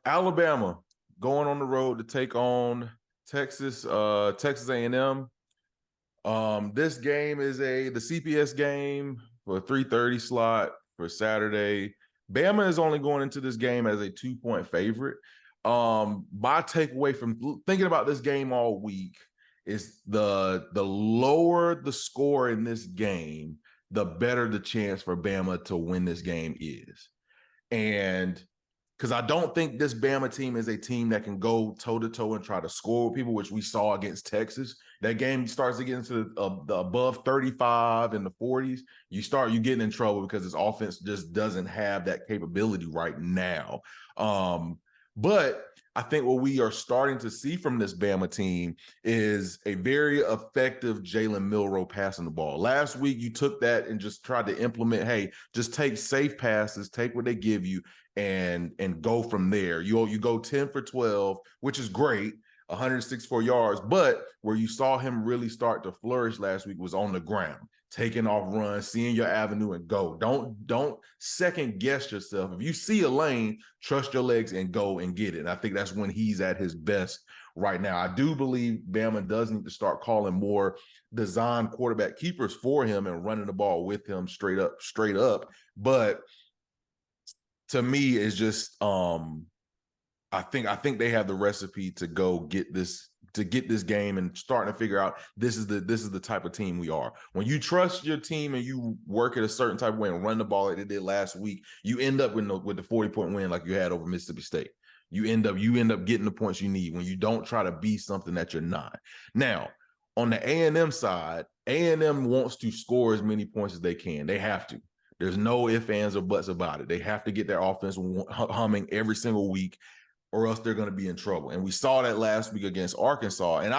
Alabama going on the road to take on Texas A&M. This game is the CPS game for a 3:30 slot for Saturday. Bama is only going into this game as a 2-point favorite. My takeaway from thinking about this game all week is the lower the score in this game, the better the chance for Bama to win this game is. And because I don't think this Bama team is a team that can go toe-to-toe and try to score with people, which we saw against Texas. That game starts to get into the above 35 and the 40s. You getting in trouble because this offense just doesn't have that capability right now. But I think what we are starting to see from this Bama team is a very effective Jalen Milroe passing the ball. Last week, you took that and just tried to implement, hey, just take safe passes, take what they give you, and go from there. You go 10 for 12, which is great, 164 yards. But where you saw him really start to flourish last week was on the ground, taking off runs, seeing your avenue and go. Don't second guess yourself. If you see a lane, trust your legs and go and get it. And I think that's when he's at his best right now. I do believe Bama does need to start calling more design quarterback keepers for him and running the ball with him straight up. But to me, it's just I think they have the recipe to go get this game and starting to figure out this is the type of team we are. When you trust your team and you work it a certain type of way and run the ball like they did last week, you end up with the 40-point win like you had over Mississippi State. You end up getting the points you need when you don't try to be something that you're not. Now, on the A&M side, A&M wants to score as many points as they can. They have to. There's no ifs, ands, or buts about it. They have to get their offense humming every single week, or else they're going to be in trouble. And we saw that last week against Arkansas. And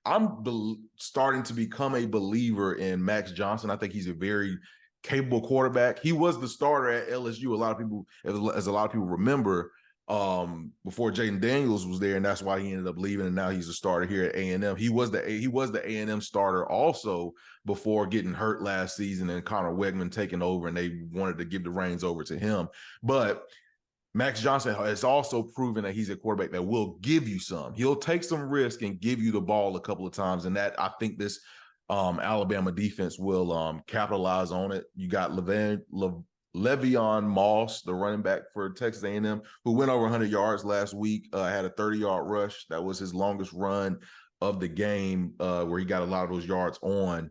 I'm starting to become a believer in Max Johnson. I think he's a very capable quarterback. He was the starter at LSU. A lot of people remember, before Jaden Daniels was there, and that's why he ended up leaving. And now he's a starter here at A&M. He was the A&M starter also before getting hurt last season and Connor Wegman taking over, and they wanted to give the reins over to him. But Max Johnson has also proven that he's a quarterback that will give you some. He'll take some risk and give you the ball a couple of times, and that I think this Alabama defense will capitalize on it. You got Le'Veon Moss, the running back for Texas A&M, who went over 100 yards last week, had a 30-yard rush. That was his longest run of the game, where he got a lot of those yards on.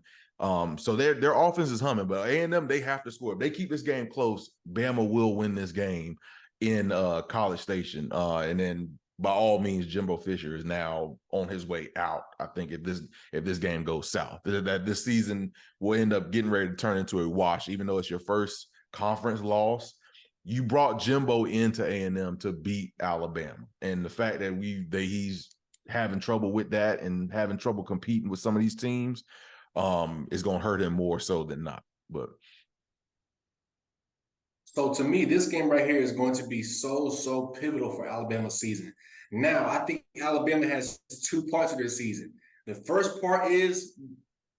So their offense is humming, but A&M, they have to score. If they keep this game close, Bama will win this game in College Station. And then by all means, Jimbo Fisher is now on his way out. I think if this game goes south, that this season will end up getting ready to turn into a wash, even though it's your first conference loss. You brought Jimbo into A&M to beat Alabama. And the fact that he's having trouble with that and having trouble competing with some of these teams is going to hurt him more so than not. But so to me, this game right here is going to be so pivotal for Alabama's season. Now, I think Alabama has 2 parts of their season. The first part is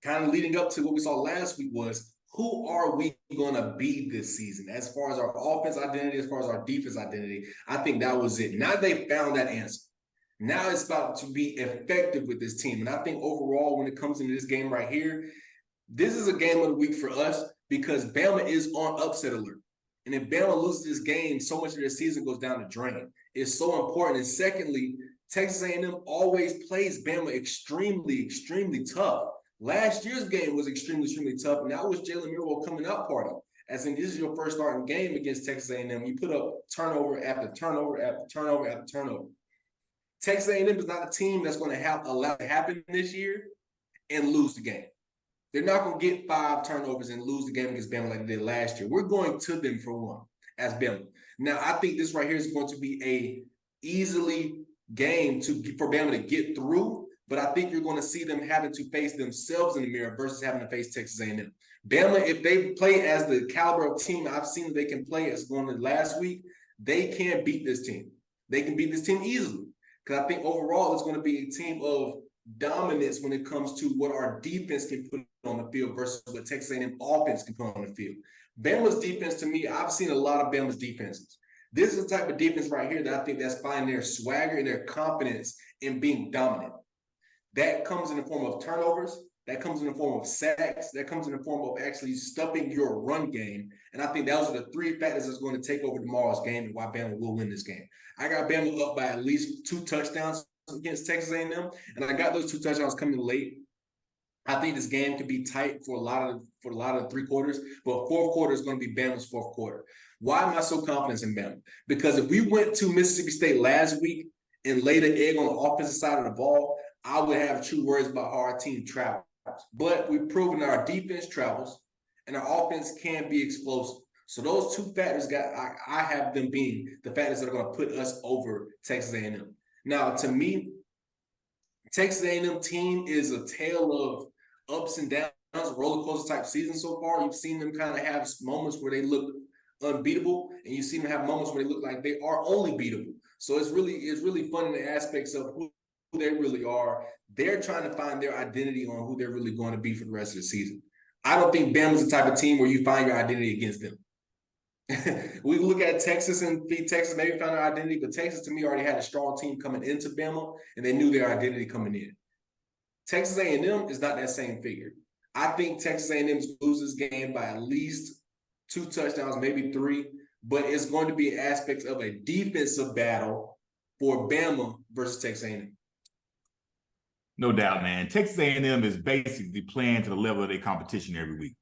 kind of leading up to what we saw last week was, who are we going to be this season? As far as our offense identity, as far as our defense identity, I think that was it. Now they found that answer. Now it's about to be effective with this team. And I think overall, when it comes into this game right here, this is a game of the week for us because Bama is on upset alert. And if Bama loses this game, so much of their season goes down the drain. It's so important. And secondly, Texas A&M always plays Bama extremely tough. Last year's game was extremely tough, and that was Jalen Milroe coming out part of. As in, this is your first starting game against Texas A&M. You put up turnover after turnover after turnover after turnover. Texas A&M is not a team that's going to allow it to happen this year and lose the game. They're not going to get 5 turnovers and lose the game against Bama like they did last year. We're going to them for one as Bama. Now, I think this right here is going to be a easily game for Bama to get through, but I think you're going to see them having to face themselves in the mirror versus having to face Texas A&M. Bama, if they play as the caliber of team I've seen that they can play as going to last week, they can beat this team. They can beat this team easily because I think overall it's going to be a team of dominance when it comes to what our defense can put on the field versus what Texas A&M offense can put on the field. Bama's defense, to me, I've seen a lot of Bama's defenses. This is the type of defense right here that I think that's finding their swagger and their confidence in being dominant. That comes in the form of turnovers. That comes in the form of sacks. That comes in the form of actually stuffing your run game. And I think those are the three factors that's going to take over tomorrow's game and why Bama will win this game. I got Bama up by at least 2 touchdowns against Texas A&M, and I got those 2 touchdowns coming late. I think this game could be tight for a lot of 3 quarters, but fourth quarter is going to be Bama's fourth quarter. Why am I so confident in Bama? Because if we went to Mississippi State last week and laid an egg on the offensive side of the ball, I would have true worries about how our team travels. But we've proven that our defense travels and our offense can be explosive. So those 2 factors I have them being the factors that are going to put us over Texas A&M. Now, to me, Texas A&M team is a tale of ups and downs, roller coaster type season so far. You've seen them kind of have moments where they look unbeatable, and you've seen them have moments where they look like they are only beatable. So it's really fun in the aspects of who they really are. They're trying to find their identity on who they're really going to be for the rest of the season. I don't think Bama's the type of team where you find your identity against them. We look at Texas and Texas maybe found their identity, but Texas to me already had a strong team coming into Bama, and they knew their identity coming in. Texas A&M is not that same figure. I think Texas A&M loses this game by at least 2 touchdowns, maybe 3, but it's going to be aspects of a defensive battle for Bama versus Texas A&M. No doubt, man. Texas A&M is basically playing to the level of their competition every week.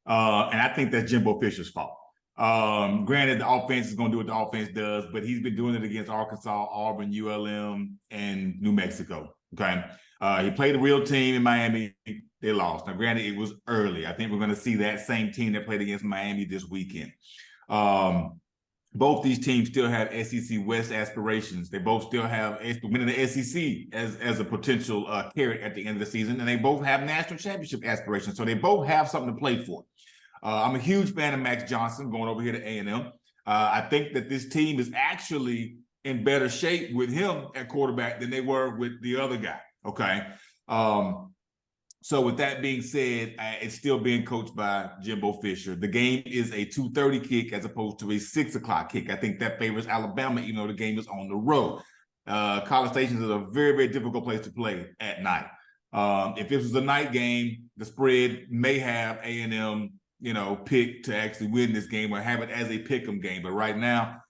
And I think that's Jimbo Fisher's fault. Granted, the offense is going to do what the offense does, but he's been doing it against Arkansas, Auburn, ULM, and New Mexico. Okay. He played a real team in Miami. They lost. Now, granted, it was early. I think we're going to see that same team that played against Miami this weekend. Both these teams still have SEC West aspirations. They both still have winning the SEC as a potential carrot at the end of the season, and they both have national championship aspirations. So they both have something to play for. I'm a huge fan of Max Johnson going over here to A&M. I think that this team is actually in better shape with him at quarterback than they were with the other guy. Okay. So with that being said, it's still being coached by Jimbo Fisher. The game is a 2:30 kick as opposed to a 6 o'clock kick. I think that favors Alabama, even though the game is on the road. College Station is a very, very difficult place to play at night. If this was a night game, the spread may have A&M, pick to actually win this game or have it as a pick'em game. But right now,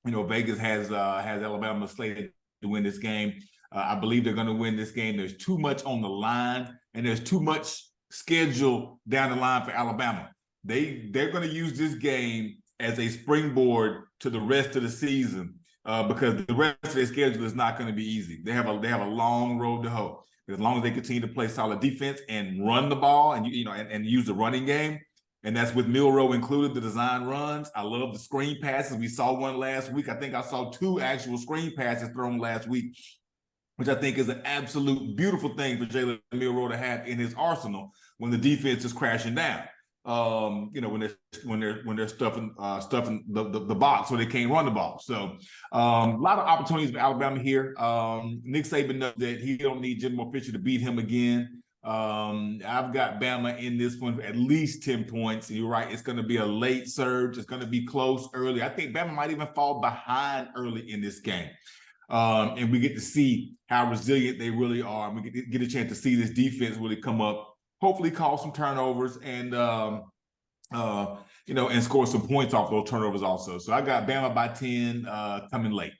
Vegas has Alabama slated to win this game. I believe they're going to win this game. There's too much on the line, and there's too much schedule down the line for Alabama. They're going to use this game as a springboard to the rest of the season because the rest of their schedule is not going to be easy. They have a long road to hoe. As long as they continue to play solid defense and run the ball and and use the running game, and that's with Milroe included, the design runs. I love the screen passes. We saw one last week. I think I saw 2 actual screen passes thrown last week, which I think is an absolute beautiful thing for Jalen Milroe to have in his arsenal when the defense is crashing down. When they're stuffing the box so they can't run the ball. So a lot of opportunities for Alabama here. Nick Saban knows that he don't need Jimbo Fisher to beat him again. I've got Bama in this one for at least 10 points. And you're right, it's going to be a late surge. It's going to be close early. I think Bama might even fall behind early in this game. And we get to see how resilient they really are. And we get a chance to see this defense really come up, hopefully cause some turnovers and score some points off those turnovers also. So I got Bama by 10 coming late.